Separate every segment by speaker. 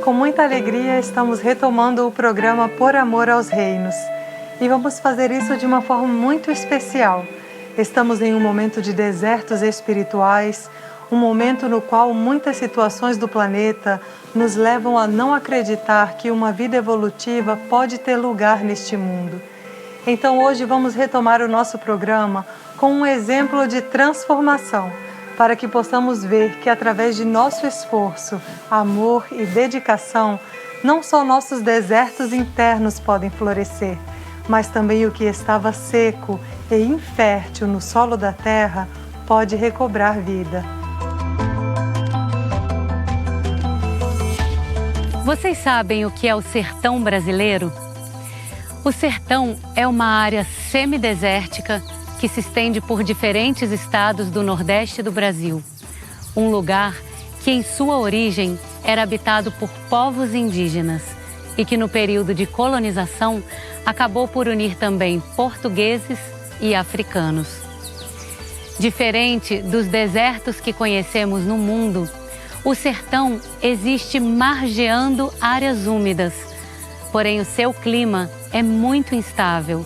Speaker 1: Com muita alegria, estamos retomando o programa Por Amor aos Reinos. E vamos fazer isso de uma forma muito especial. Estamos em um momento de desertos espirituais, um momento no qual muitas situações do planeta nos levam a não acreditar que uma vida evolutiva pode ter lugar neste mundo. Então hoje vamos retomar o nosso programa com um exemplo de transformação, para que possamos ver que através de nosso esforço, amor e dedicação, não só nossos desertos internos podem florescer, mas também o que estava seco e infértil no solo da terra pode recobrar vida.
Speaker 2: Vocês sabem o que é o sertão brasileiro? O sertão é uma área semidesértica que se estende por diferentes estados do Nordeste do Brasil. Um lugar que em sua origem era habitado por povos indígenas e que no período de colonização acabou por unir também portugueses e africanos. Diferente dos desertos que conhecemos no mundo, o sertão existe margeando áreas úmidas, porém o seu clima é muito instável,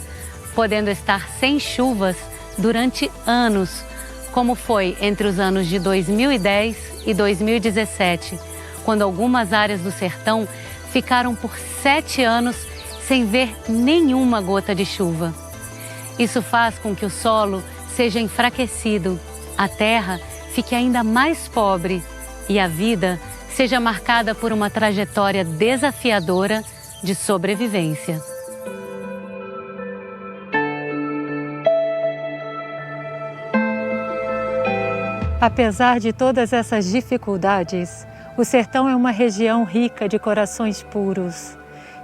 Speaker 2: podendo estar sem chuvas durante anos, como foi entre os anos de 2010 e 2017, quando algumas áreas do sertão ficaram por 7 anos sem ver nenhuma gota de chuva. Isso faz com que o solo seja enfraquecido, a terra fique ainda mais pobre e a vida seja marcada por uma trajetória desafiadora de sobrevivência.
Speaker 3: Apesar de todas essas dificuldades, o sertão é uma região rica de corações puros,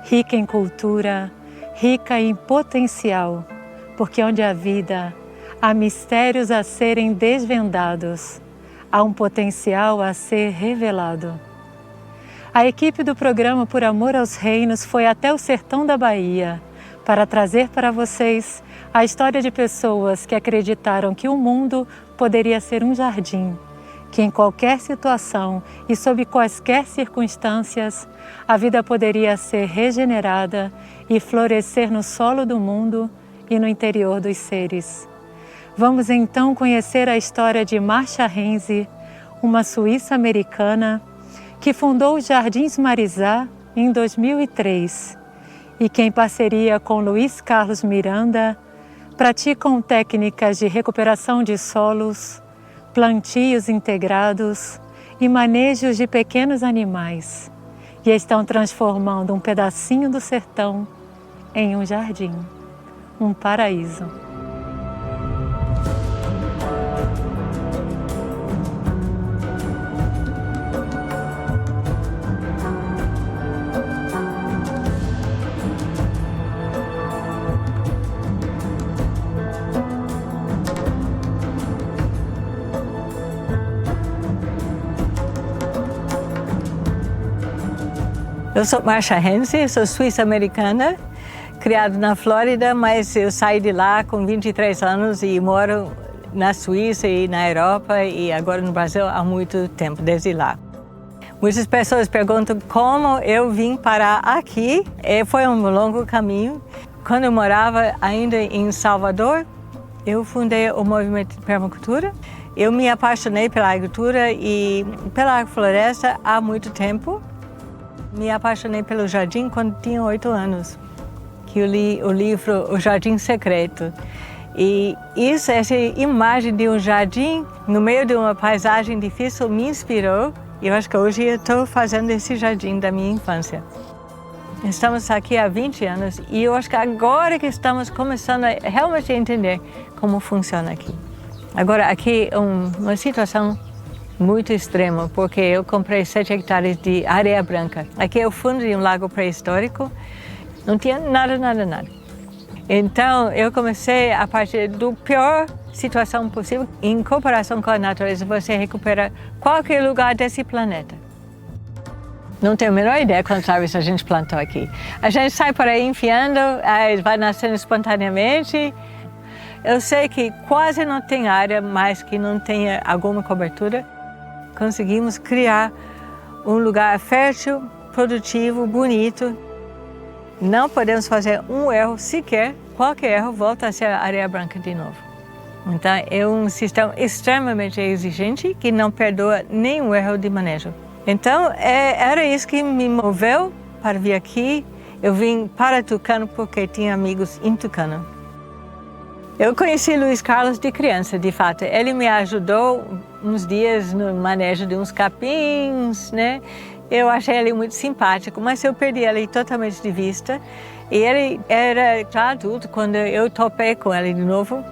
Speaker 3: rica em cultura, rica em potencial, porque onde há vida, há mistérios a serem desvendados, há um potencial a ser revelado. A equipe do programa Por Amor aos Reinos foi até o sertão da Bahia para trazer para vocês a história de pessoas que acreditaram que o mundo poderia ser um jardim, que em qualquer situação e sob quaisquer circunstâncias, a vida poderia ser regenerada e florescer no solo do mundo e no interior dos seres. Vamos então conhecer a história de Marcia Renzi, uma suíça-americana que fundou os Jardins Marizá em 2003 e que, em parceria com Luiz Carlos Miranda, praticam técnicas de recuperação de solos, plantios integrados e manejos de pequenos animais e estão transformando um pedacinho do sertão em um jardim, um paraíso.
Speaker 4: Eu sou Marcia Renzi, sou suíça-americana, criada na Flórida, mas eu saí de lá com 23 anos e moro na Suíça e na Europa e agora no Brasil há muito tempo, desde lá. Muitas pessoas perguntam como eu vim parar aqui. Foi um longo caminho. Quando eu morava ainda em Salvador, eu fundei o movimento de permacultura. Eu me apaixonei pela agricultura e pela agrofloresta há muito tempo. Me apaixonei pelo jardim quando tinha 8 anos, que eu li o livro O Jardim Secreto. E essa imagem de um jardim no meio de uma paisagem difícil me inspirou. E eu acho que hoje eu estou fazendo esse jardim da minha infância. Estamos aqui há 20 anos e eu acho que agora que estamos começando a realmente entender como funciona aqui. Agora, aqui é uma situação muito extrema, porque eu comprei 7 hectares de areia branca. Aqui é o fundo de um lago pré-histórico, não tinha nada. Então, eu comecei a partir do pior situação possível. Em comparação com a natureza, você recupera qualquer lugar desse planeta. Não tenho a menor ideia quantas árvores a gente plantou aqui. A gente sai por aí enfiando, vai nascendo espontaneamente. Eu sei que quase não tem área mais que não tenha alguma cobertura. Conseguimos criar um lugar fértil produtivo, bonito. Não podemos fazer um erro sequer, qualquer erro volta a ser areia branca de novo. Então é um sistema extremamente exigente que não perdoa nenhum erro de manejo. Então era isso que me moveu para vir aqui. Eu vim para Tucano porque tinha amigos em Tucano. Eu conheci Luiz Carlos de criança, de fato. Ele me ajudou uns dias no manejo de uns capins, né? Eu achei ele muito simpático, mas eu perdi ele totalmente de vista. E ele era já adulto quando eu topei com ele de novo.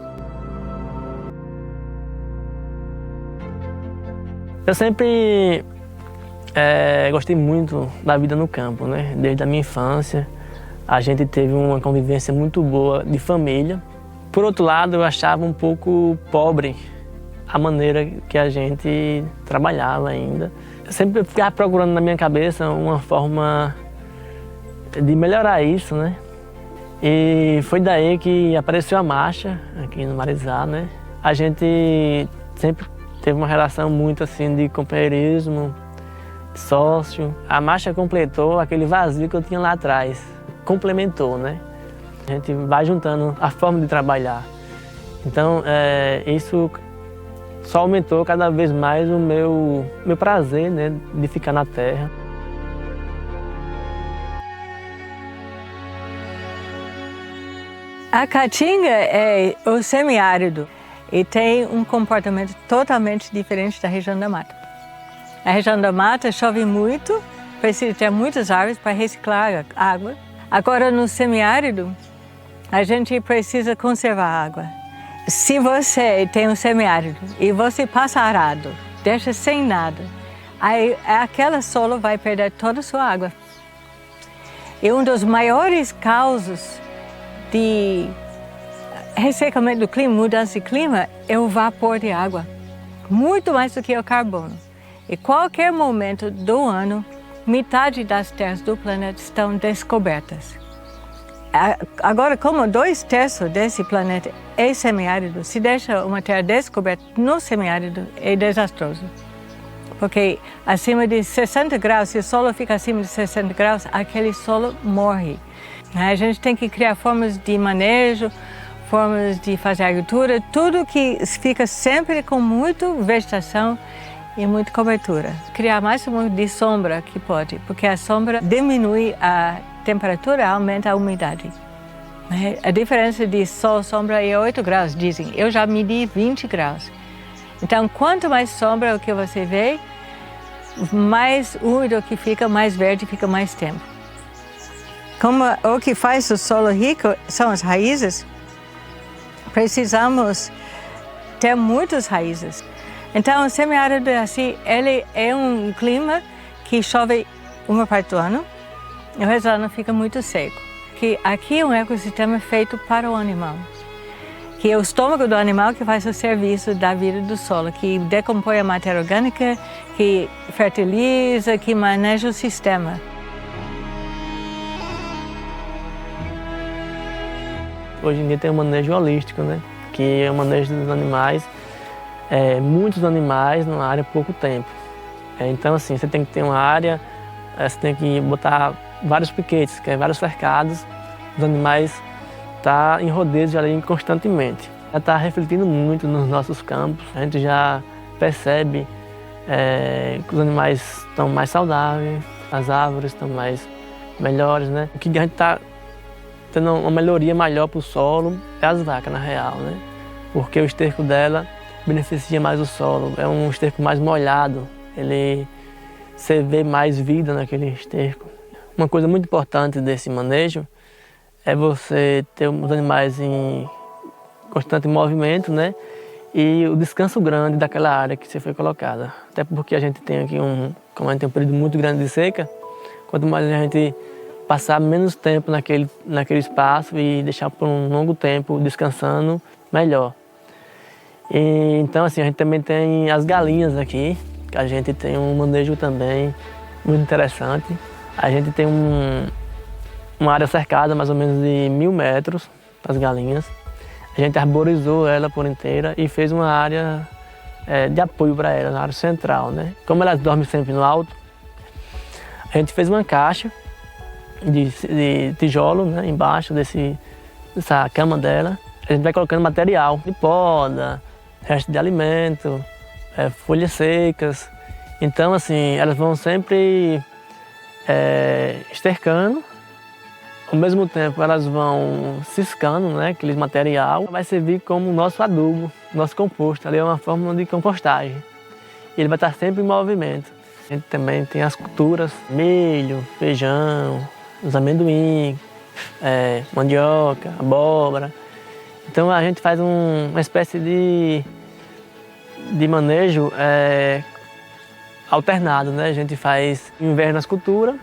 Speaker 5: Eu sempre gostei muito da vida no campo, né? Desde a minha infância, a gente teve uma convivência muito boa de família. Por outro lado, eu achava um pouco pobre a maneira que a gente trabalhava ainda. Eu sempre ficava procurando na minha cabeça uma forma de melhorar isso, né? E foi daí que apareceu a marcha aqui no Marisa, né? A gente sempre teve uma relação muito assim de companheirismo, sócio. A marcha completou aquele vazio que eu tinha lá atrás, complementou, né? A gente vai juntando a forma de trabalhar. Então, isso só aumentou cada vez mais o meu prazer, né, de ficar na terra.
Speaker 4: A Caatinga é o semiárido e tem um comportamento totalmente diferente da região da mata. A região da mata chove muito, precisa ter muitas árvores para reciclar a água. Agora, no semiárido, a gente precisa conservar a água. Se você tem um semiárido e você passa arado, deixa sem nada, aí aquela solo vai perder toda a sua água. E um dos maiores causos de ressecamento do clima, mudança de clima, é o vapor de água, muito mais do que o carbono. E qualquer momento do ano, metade das terras do planeta estão descobertas. Agora, como 2/3 desse planeta é semiárido, se deixa uma terra descoberta no semiárido, é desastroso. Porque acima de 60 graus, se o solo fica acima de 60 graus, aquele solo morre. A gente tem que criar formas de manejo, formas de fazer agricultura, tudo que fica sempre com muita vegetação e muita cobertura. Criar mais de sombra que pode, porque a sombra diminui a temperatura, aumenta a umidade. A diferença de sol e sombra é 8 graus, dizem. Eu já medi 20 graus. Então, quanto mais sombra o que você vê, mais úmido que fica, mais verde fica mais tempo. Como o que faz o solo rico são as raízes, precisamos ter muitas raízes. Então, o semiárido assim, ele é um clima que chove uma parte do ano, e o resto do ano fica muito seco. Que aqui é um ecossistema feito para o animal, que é o estômago do animal que faz o serviço da vida do solo, que decompõe a matéria orgânica, que fertiliza, que maneja o sistema.
Speaker 5: Hoje em dia tem um manejo holístico, né? Que é o manejo dos animais, muitos animais numa área pouco tempo. Então, assim, você tem que ter uma área, você tem que botar vários piquetes, que é vários cercados, os animais estão em rodeio ali constantemente. Já está refletindo muito nos nossos campos, a gente já percebe que os animais estão mais saudáveis, as árvores estão melhores, né? O que a gente está tendo uma melhoria maior para o solo é as vacas, na real, né? Porque o esterco dela beneficia mais o solo, é um esterco mais molhado, você vê mais vida naquele esterco. Uma coisa muito importante desse manejo é você ter os animais em constante movimento, né? E o descanso grande daquela área que você foi colocada. Até porque a gente tem aqui como a gente tem um período muito grande de seca, quanto mais a gente passar menos tempo naquele espaço e deixar por um longo tempo descansando, melhor. E, então, assim, a gente também tem as galinhas aqui, que a gente tem um manejo também muito interessante. A gente tem uma área cercada, mais ou menos de 1000 metros, para as galinhas. A gente arborizou ela por inteira e fez uma área de apoio para elas, na área central, né? Como elas dormem sempre no alto, A gente fez uma caixa de tijolo, né, embaixo dessa cama dela. A gente vai colocando material de poda, resto de alimento, folhas secas. Então, assim, elas vão sempre estercando. Ao mesmo tempo, elas vão ciscando, né, aquele material. Vai servir como nosso adubo, nosso composto. Ali é uma forma de compostagem. E ele vai estar sempre em movimento. A gente também tem as culturas, milho, feijão, os amendoim, mandioca, abóbora. Então a gente faz uma espécie de manejo alternado, né? A gente faz no inverno as culturas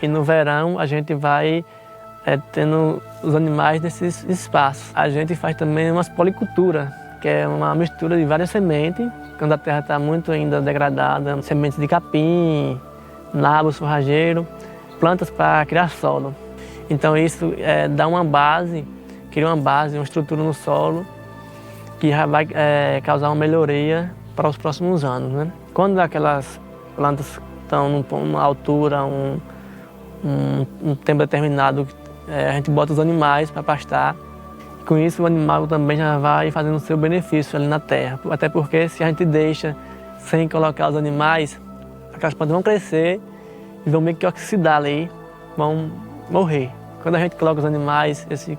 Speaker 5: e no verão a gente vai tendo os animais nesses espaços. A gente faz também umas policulturas, que é uma mistura de várias sementes, quando a terra está muito ainda degradada, sementes de capim, nabos, forrageiro, plantas para criar solo. Então isso dá uma base, cria uma base, uma estrutura no solo que já vai causar uma melhoria para os próximos anos, né? Quando aquelas plantas estão numa altura, um tempo determinado, a gente bota os animais para pastar. Com isso o animal também já vai fazendo o seu benefício ali na terra. Até porque se a gente deixa sem colocar os animais, aquelas plantas vão crescer e vão meio que oxidar ali, vão morrer. Quando a gente coloca os animais, eles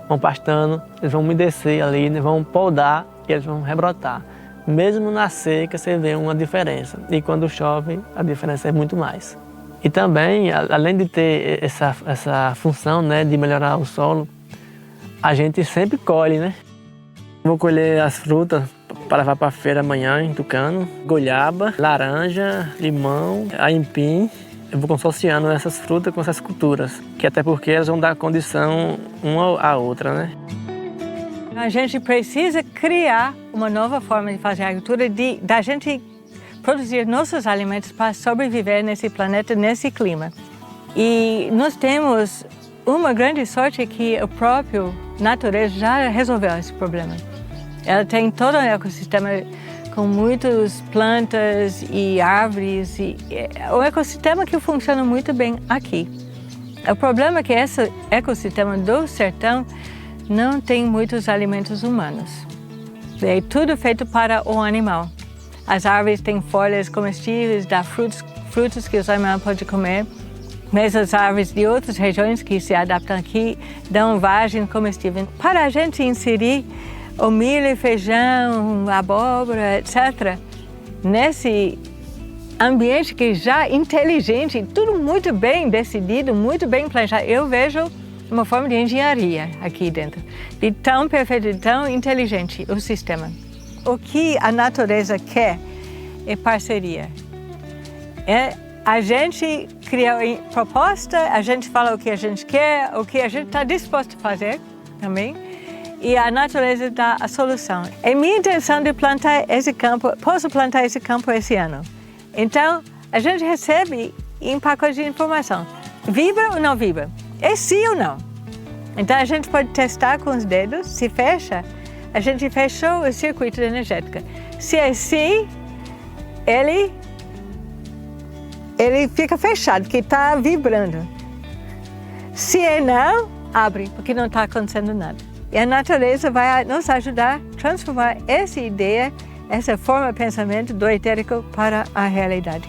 Speaker 5: vão pastando, eles vão umedecer ali, vão podar e eles vão rebrotar. Mesmo na seca você vê uma diferença. E quando chove, a diferença é muito mais. E também, além de ter essa função, né, de melhorar o solo, a gente sempre colhe, né? Vou colher as frutas para levar para a feira amanhã em Tucano. Goiaba, laranja, limão, aipim. Eu vou consorciando essas frutas com essas culturas, que até porque elas vão dar condição uma à outra, né?
Speaker 4: A gente precisa criar uma nova forma de fazer agricultura, da gente produzir nossos alimentos para sobreviver nesse planeta, nesse clima. E nós temos uma grande sorte que a própria natureza já resolveu esse problema. Ela tem todo um ecossistema com muitas plantas e árvores, e é um ecossistema que funciona muito bem aqui. O problema é que esse ecossistema do sertão não tem muitos alimentos humanos. É tudo feito para o animal. As árvores têm folhas comestíveis, dá frutos que os animais podem comer. Mas as árvores de outras regiões que se adaptam aqui dão vagem comestível. Para a gente inserir o milho, feijão, abóbora, etc., nesse ambiente que já é inteligente, tudo muito bem decidido, muito bem planejado, eu vejo uma forma de engenharia aqui dentro. De tão perfeito, de tão inteligente o sistema. O que a natureza quer é parceria. A gente cria proposta, a gente fala o que a gente quer, o que a gente está disposto a fazer também, e a natureza dá a solução. É minha intenção de plantar esse campo, posso plantar esse campo esse ano. Então, a gente recebe em pacote de informação, vibra ou não vibra? É sim ou não? Então, a gente pode testar com os dedos, se fecha, a gente fechou o circuito energético. Se é sim, ele fica fechado, porque está vibrando. Se é não, abre, porque não está acontecendo nada. E a natureza vai nos ajudar a transformar essa ideia, essa forma de pensamento do etérico para a realidade.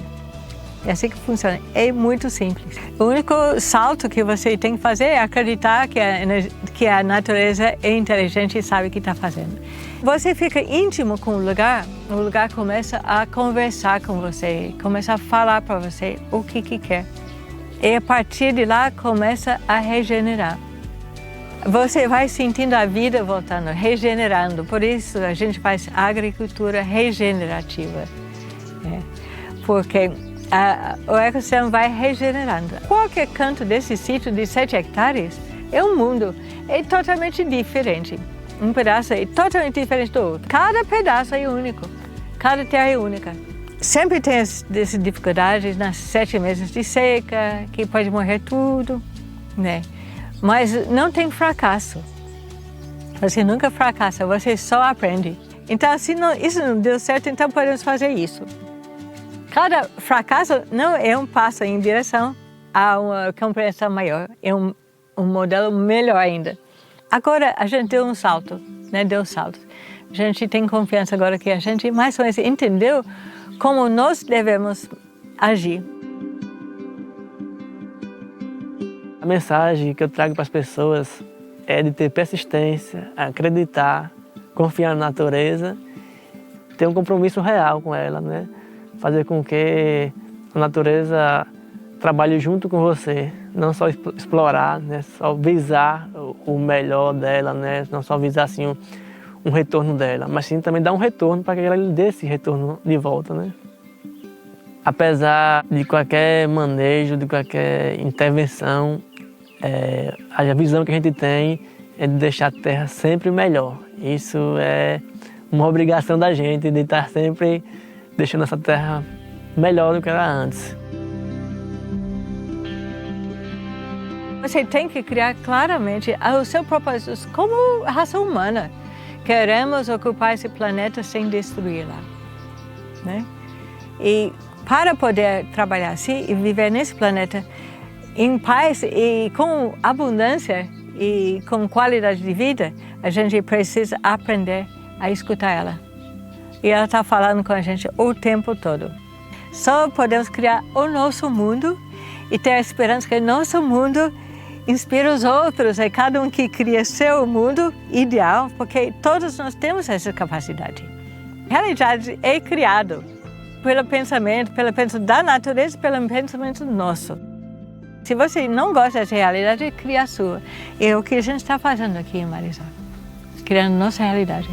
Speaker 4: É assim que funciona. É muito simples. O único salto que você tem que fazer é acreditar que a natureza é inteligente e sabe o que está fazendo. Você fica íntimo com o lugar começa a conversar com você, começa a falar para você o que quer. E a partir de lá começa a regenerar. Você vai sentindo a vida voltando, regenerando. Por isso a gente faz agricultura regenerativa. Porque o ecossistema vai regenerando. Qualquer canto desse sítio de 7 hectares é um mundo, é totalmente diferente. Um pedaço é totalmente diferente do outro. Cada pedaço é único, cada terra é única. Sempre tem essas dificuldades nas 7 meses de seca, que pode morrer tudo, né? Mas não tem fracasso. Você nunca fracassa, você só aprende. Então, se isso não deu certo, então podemos fazer isso. Cada fracasso não é um passo em direção a uma compreensão maior, é um modelo melhor ainda. Agora a gente deu um salto, né? Deu um salto. A gente tem confiança agora que a gente mais ou menos entendeu como nós devemos agir.
Speaker 5: A mensagem que eu trago para as pessoas é de ter persistência, acreditar, confiar na natureza, ter um compromisso real com ela, né? Fazer com que a natureza trabalhe junto com você, não só explorar, né? Só visar o melhor dela, né? Não só visar assim um retorno dela, mas sim também dar um retorno para que ela lhe dê esse retorno de volta, né? Apesar de qualquer manejo, de qualquer intervenção, a visão que a gente tem é de deixar a terra sempre melhor. Isso é uma obrigação da gente, de estar sempre deixando essa terra melhor do que era antes.
Speaker 4: Você tem que criar claramente o seu propósito como raça humana. Queremos ocupar esse planeta sem destruí-la, né? E para poder trabalhar assim e viver nesse planeta em paz e com abundância e com qualidade de vida, a gente precisa aprender a escutar ela. E ela está falando com a gente o tempo todo. Só podemos criar o nosso mundo e ter a esperança que o nosso mundo inspira os outros, é cada um que cria seu mundo ideal, porque todos nós temos essa capacidade. A realidade é criada pelo pensamento da natureza, pelo pensamento nosso. Se você não gosta dessa realidade, cria a sua. É o que a gente está fazendo aqui em Marisol, criando nossa realidade.